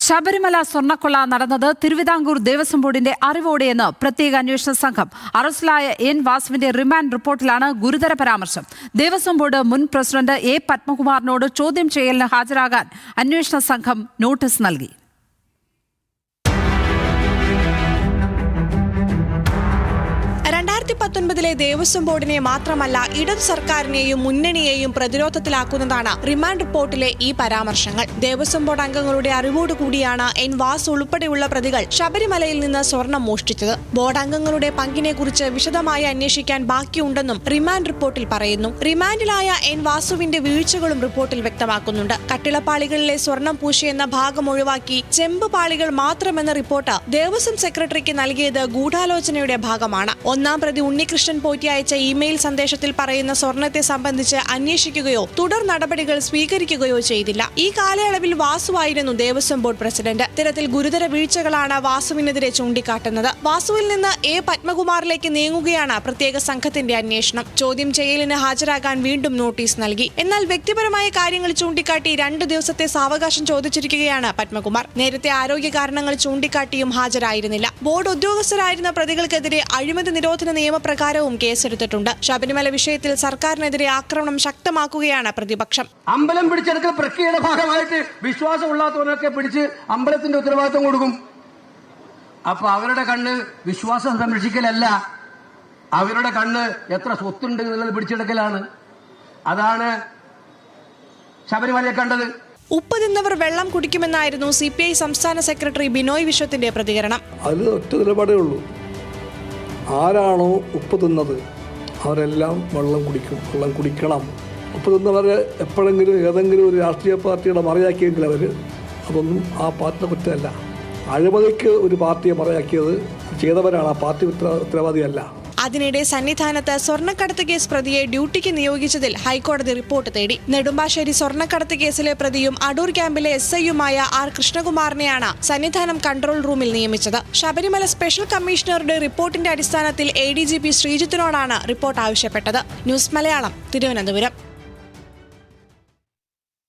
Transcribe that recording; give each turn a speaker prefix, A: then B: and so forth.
A: ശബരിമല സ്വർണ്ണക്കൊള്ള നടന്നത് തിരുവിതാംകൂർ ദേവസ്വം ബോർഡിന്റെ അറിവോടെയെന്ന് പ്രത്യേക അന്വേഷണ സംഘം. അറസ്റ്റിലായ എൻ വാസുവിന്റെ റിമാൻഡ് റിപ്പോർട്ടിലാണ് ഗുരുതര പരാമർശം. ദേവസ്വം ബോർഡ് മുൻ പ്രസിഡന്റ് എ പത്മകുമാറിനോട് ചോദ്യം ചെയ്യലിന് ഹാജരാകാൻ അന്വേഷണ സംഘം നോട്ടീസ് നൽകി.
B: 2019 ദേവസ്വം ബോർഡിനെ മാത്രമല്ല ഇടതു സർക്കാരിനെയും മുന്നണിയെയും പ്രതിരോധത്തിലാക്കുന്നതാണ് റിമാൻഡ് റിപ്പോർട്ടിലെ ഈ പരാമർശങ്ങൾ. ദേവസ്വം ബോർഡ് അംഗങ്ങളുടെ അറിവോടുകൂടിയാണ് എൻ വാസു ഉൾപ്പെടെയുള്ള പ്രതികൾ ശബരിമലയിൽ നിന്ന് സ്വർണം മോഷ്ടിച്ചത്. ബോർഡ് അംഗങ്ങളുടെ പങ്കിനെക്കുറിച്ച് വിശദമായി അന്വേഷിക്കാൻ ബാക്കിയുണ്ടെന്നും റിമാൻഡ് റിപ്പോർട്ടിൽ പറയുന്നു. റിമാൻഡിലായ എൻ വാസുവിന്റെ വീഴ്ചകളും റിപ്പോർട്ടിൽ വ്യക്തമാക്കുന്നുണ്ട്. കട്ടിളപ്പാളികളിലെ സ്വർണം പൂശിയെന്ന ഭാഗം ഒഴിവാക്കി ചെമ്പ് പാളികൾ മാത്രമെന്ന റിപ്പോർട്ട് ദേവസ്വം സെക്രട്ടറിക്ക് നൽകിയത് ഗൂഢാലോചനയുടെ ഭാഗമാണ്. ഒന്നാം പ്രതി ഉണ്ണികൃഷ്ണൻ പോറ്റി അയച്ച ഇമെയിൽ സന്ദേശത്തിൽ പറയുന്ന സ്വർണത്തെ സംബന്ധിച്ച് അന്വേഷിക്കുകയോ തുടർ നടപടികൾ സ്വീകരിക്കുകയോ ചെയ്തില്ല. ഈ കാലയളവിൽ വാസുവായിരുന്നു ദേവസ്വം ബോർഡ് പ്രസിഡന്റ്. ഇത്തരത്തിൽ ഗുരുതര വീഴ്ചകളാണ് വാസുവിനെതിരെ ചൂണ്ടിക്കാട്ടുന്നത്. വാസുവിൽ നിന്ന് എ പത്മകുമാറിലേക്ക് നീങ്ങുകയാണ് പ്രത്യേക സംഘത്തിന്റെ അന്വേഷണം. ചോദ്യം ചെയ്യലിന് ഹാജരാകാൻ വീണ്ടും നോട്ടീസ് നൽകി. എന്നാൽ വ്യക്തിപരമായ കാര്യങ്ങൾ ചൂണ്ടിക്കാട്ടി 2 ദിവസത്തെ സാവകാശം ചോദിച്ചിരിക്കുകയാണ് പത്മകുമാർ. നേരത്തെ ആരോഗ്യ കാരണങ്ങൾ ചൂണ്ടിക്കാട്ടിയും ഹാജരായിരുന്നില്ല. ബോർഡ് ഉദ്യോഗസ്ഥരായിരുന്ന പ്രതികൾക്കെതിരെ അഴിമതി നിരോധന നിയമപ്രകാരവും കേസെടുത്തിട്ടുണ്ട്. ശബരിമല വിഷയത്തിൽ സർക്കാരിനെതിരെ ആക്രമണം ശക്തമാക്കുകയാണ് പ്രതിപക്ഷം.
C: അമ്പലം പിടിച്ചെടുക്കൽ പ്രക്രിയയുടെ ഭാഗമായിട്ട് വിശ്വാസമുള്ളവരൊക്കെ പിടിച്ച് അമ്പലത്തിന്റെ ഉത്തരവാദിത്വം കൊടുക്കും. അപ്പൊ അവരുടെ കണ്ണ് വിശ്വാസം സംരക്ഷിക്കലല്ല, അവരുടെ കണ്ണ് എത്ര സ്വത്തുണ്ട് എന്നുള്ളത് പിടിച്ചെടുക്കലാണ്. അതാണ് ശബരിമലയെ കണ്ടത്.
B: ഉപ്പ് തിന്നവർ വെള്ളം കുടിക്കുമെന്നായിരുന്നു CPI സംസ്ഥാന സെക്രട്ടറി ബിനോയ് വിശ്വത്തിന്റെ പ്രതികരണം.
D: അതിൽ ഒറ്റ നിലപാടേ ഉള്ളൂ. ആരാണോ ഉപ്പ് തിന്നത് അവരെല്ലാം വെള്ളം കുടിക്കണം. ഉപ്പ് തിന്നവരെ എപ്പോഴെങ്കിലും ഏതെങ്കിലും ഒരു രാഷ്ട്രീയ പാർട്ടിയുടെ മറയാക്കിയെങ്കിൽ അതൊന്നും ആ പാർട്ടിയുടെ കുറ്റമല്ല. അഴിമതിക്ക് ഒരു പാർട്ടിയെ മറയാക്കിയത് ചെയ്തവരാണ്, ആ പാർട്ടി ഉത്തരവാദിയല്ല.
B: അതിനിടെ സന്നിധാനത്ത് സ്വർണ്ണക്കടത്ത് കേസ് പ്രതിയെ ഡ്യൂട്ടിക്ക് നിയോഗിച്ചതിൽ ഹൈക്കോടതി റിപ്പോർട്ട് തേടി. നെടുമ്പാശ്ശേരി സ്വർണ്ണക്കടത്ത് കേസിലെ പ്രതിയും അടൂർ ക്യാമ്പിലെ SI-യുമായ R കൃഷ്ണകുമാറിനെയാണ് സന്നിധാനം കൺട്രോൾ റൂമിൽ നിയമിച്ചത്. ശബരിമല സ്പെഷ്യൽ കമ്മീഷണറുടെ റിപ്പോർട്ടിന്റെ അടിസ്ഥാനത്തിൽ ADGP ശ്രീജിത്തിനോടാണ് റിപ്പോർട്ട് ആവശ്യപ്പെട്ടത്. ന്യൂസ് മലയാളം, തിരുവനന്തപുരം.